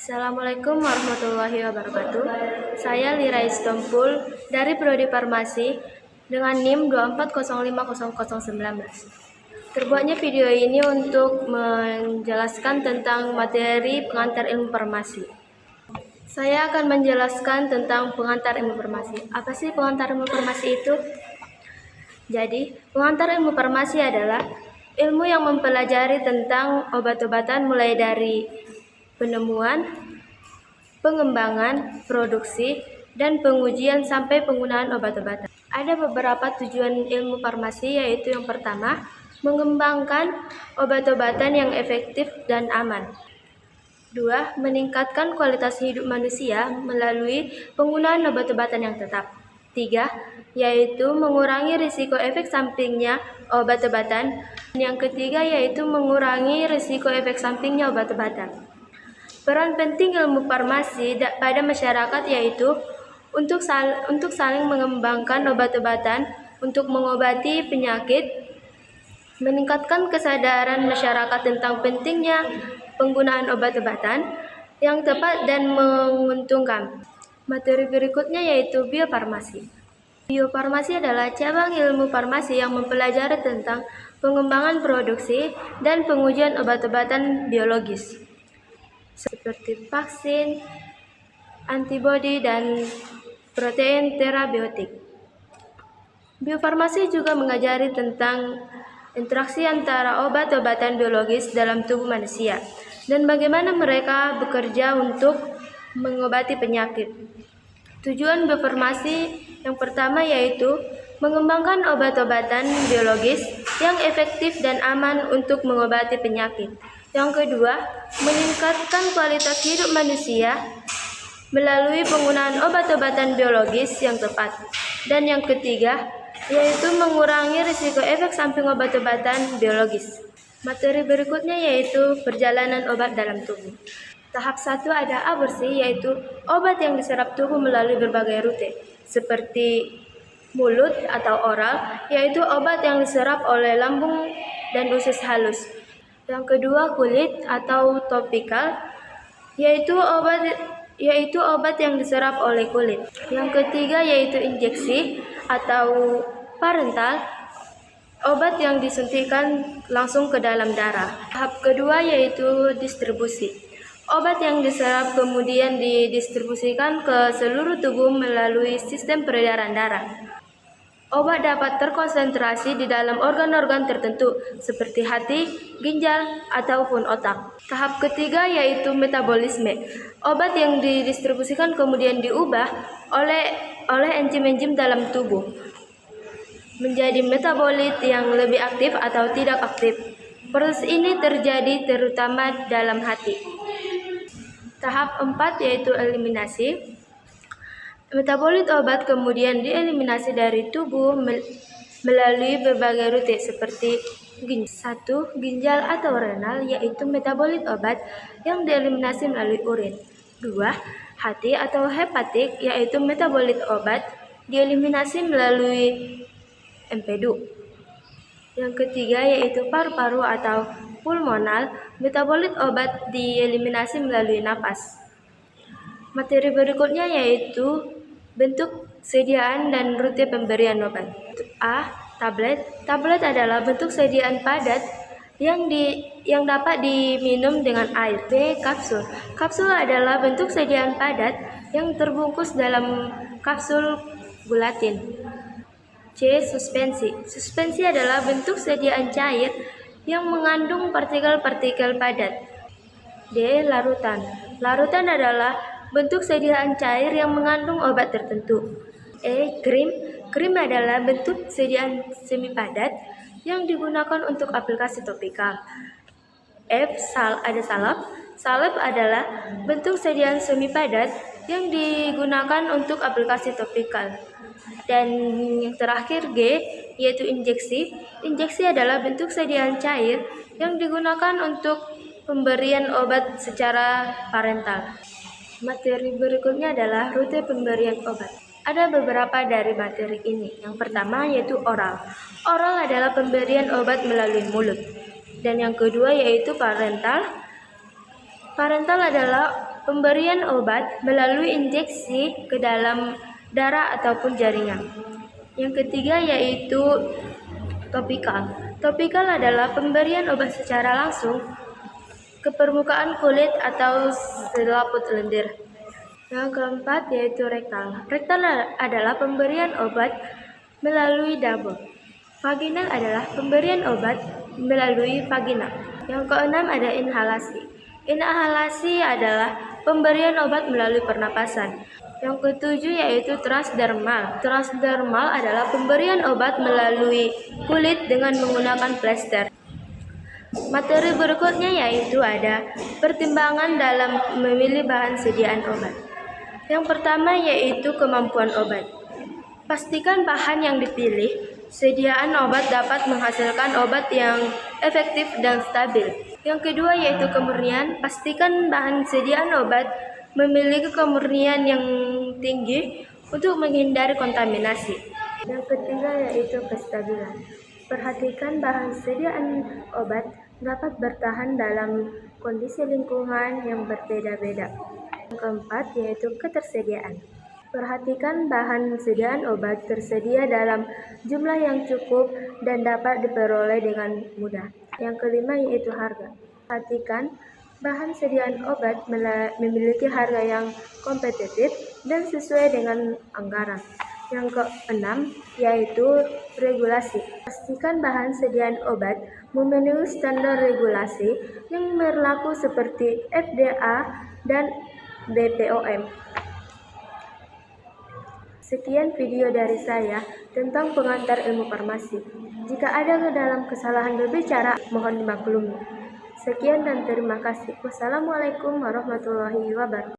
Assalamualaikum warahmatullahi wabarakatuh. Saya Lira Istompul dari Prodi Farmasi dengan NIM 240500019. Terbuatnya video ini untuk menjelaskan tentang materi pengantar ilmu farmasi. Saya akan menjelaskan tentang pengantar ilmu farmasi. Apa sih pengantar ilmu farmasi itu? Jadi, pengantar ilmu farmasi adalah ilmu yang mempelajari tentang obat-obatan mulai dari penemuan, pengembangan, produksi, dan pengujian sampai penggunaan obat-obatan. Ada beberapa tujuan ilmu farmasi, yaitu yang pertama, mengembangkan obat-obatan yang efektif dan aman. 2. Meningkatkan kualitas hidup manusia melalui penggunaan obat-obatan yang tetap. 3. Yaitu mengurangi risiko efek sampingnya obat-obatan. Yang ketiga yaitu mengurangi risiko efek sampingnya obat-obatan. Peran penting ilmu farmasi pada masyarakat yaitu untuk saling mengembangkan obat-obatan untuk mengobati penyakit, meningkatkan kesadaran masyarakat tentang pentingnya penggunaan obat-obatan yang tepat dan menguntungkan. Materi berikutnya yaitu biofarmasi. Biofarmasi adalah cabang ilmu farmasi yang mempelajari tentang pengembangan produksi dan pengujian obat-obatan biologis seperti vaksin, antibodi, dan protein terapeutik. Biofarmasi juga mengajari tentang interaksi antara obat-obatan biologis dalam tubuh manusia dan bagaimana mereka bekerja untuk mengobati penyakit. Tujuan biofarmasi yang pertama yaitu mengembangkan obat-obatan biologis yang efektif dan aman untuk mengobati penyakit. Yang kedua, meningkatkan kualitas hidup manusia melalui penggunaan obat-obatan biologis yang tepat. Dan yang ketiga, yaitu mengurangi risiko efek samping obat-obatan biologis. Materi berikutnya yaitu perjalanan obat dalam tubuh. Tahap 1 ada aborsi, yaitu obat yang diserap tubuh melalui berbagai rute, seperti mulut atau oral, yaitu obat yang diserap oleh lambung dan usus halus. Yang kedua, kulit atau topikal, yaitu obat yang diserap oleh kulit. Yang ketiga yaitu injeksi atau parental, obat yang disuntikan langsung ke dalam darah. Tahap kedua yaitu distribusi. Obat yang diserap kemudian didistribusikan ke seluruh tubuh melalui sistem peredaran darah. Obat dapat terkonsentrasi di dalam organ-organ tertentu seperti hati, ginjal, ataupun otak. Tahap ketiga yaitu metabolisme. Obat yang didistribusikan kemudian diubah oleh enzim-enzim dalam tubuh menjadi metabolit yang lebih aktif atau tidak aktif. Proses ini terjadi terutama dalam hati. Tahap 4 yaitu eliminasi. Metabolit obat kemudian dieliminasi dari tubuh melalui berbagai rute seperti 1. Ginjal atau renal, yaitu metabolit obat yang dieliminasi melalui urin. 2. Hati atau hepatik, yaitu metabolit obat dieliminasi melalui empedu. Yang ketiga yaitu paru-paru atau pulmonal, metabolit obat dieliminasi melalui napas. Materi berikutnya yaitu bentuk sediaan dan rute pemberian obat. A. Tablet. Tablet adalah bentuk sediaan padat yang dapat diminum dengan air. B. Kapsul. Kapsul adalah bentuk sediaan padat yang terbungkus dalam kapsul gelatin. C. Suspensi. Suspensi adalah bentuk sediaan cair yang mengandung partikel-partikel padat. D. Larutan. Larutan adalah bentuk sediaan cair yang mengandung obat tertentu. E. Krim. Krim adalah bentuk sediaan semi padat yang digunakan untuk aplikasi topikal. F. Salep. Salep adalah bentuk sediaan semi padat yang digunakan untuk aplikasi topikal. Dan yang terakhir G, yaitu injeksi. Injeksi adalah bentuk sediaan cair yang digunakan untuk pemberian obat secara parental. Materi berikutnya adalah rute pemberian obat. Ada beberapa dari materi ini. Yang pertama yaitu oral. Oral adalah pemberian obat melalui mulut. Dan yang kedua yaitu parental. Parental adalah pemberian obat melalui injeksi ke dalam darah ataupun jaringan. Yang ketiga yaitu topikal. Topikal adalah pemberian obat secara langsung ke permukaan kulit atau selaput lendir. Yang keempat yaitu rektal. Rektal adalah pemberian obat melalui dabur. Vaginal adalah pemberian obat melalui vagina. Yang keenam ada inhalasi. Inhalasi adalah pemberian obat melalui pernapasan. Yang ketujuh yaitu transdermal. Transdermal adalah pemberian obat melalui kulit dengan menggunakan plester. Materi berikutnya yaitu ada pertimbangan dalam memilih bahan sediaan obat. Yang pertama yaitu kemampuan obat. Pastikan bahan yang dipilih, sediaan obat dapat menghasilkan obat yang efektif dan stabil. Yang kedua yaitu kemurnian. Pastikan bahan sediaan obat memiliki kemurnian yang tinggi untuk menghindari kontaminasi. Yang ketiga yaitu kestabilan. Perhatikan bahan sediaan obat dapat bertahan dalam kondisi lingkungan yang berbeda-beda. Yang keempat yaitu ketersediaan. Perhatikan bahan sediaan obat tersedia dalam jumlah yang cukup dan dapat diperoleh dengan mudah. Yang kelima yaitu harga. Perhatikan bahan sediaan obat memiliki harga yang kompetitif dan sesuai dengan anggaran. Yang keenam yaitu regulasi. Pastikan bahan sediaan obat memenuhi standar regulasi yang berlaku seperti FDA dan BPOM. Sekian video dari saya tentang pengantar ilmu farmasi. Jika ada dalam kesalahan berbicara, mohon dimaklumi. Sekian dan terima kasih. Wassalamualaikum warahmatullahi wabarakatuh.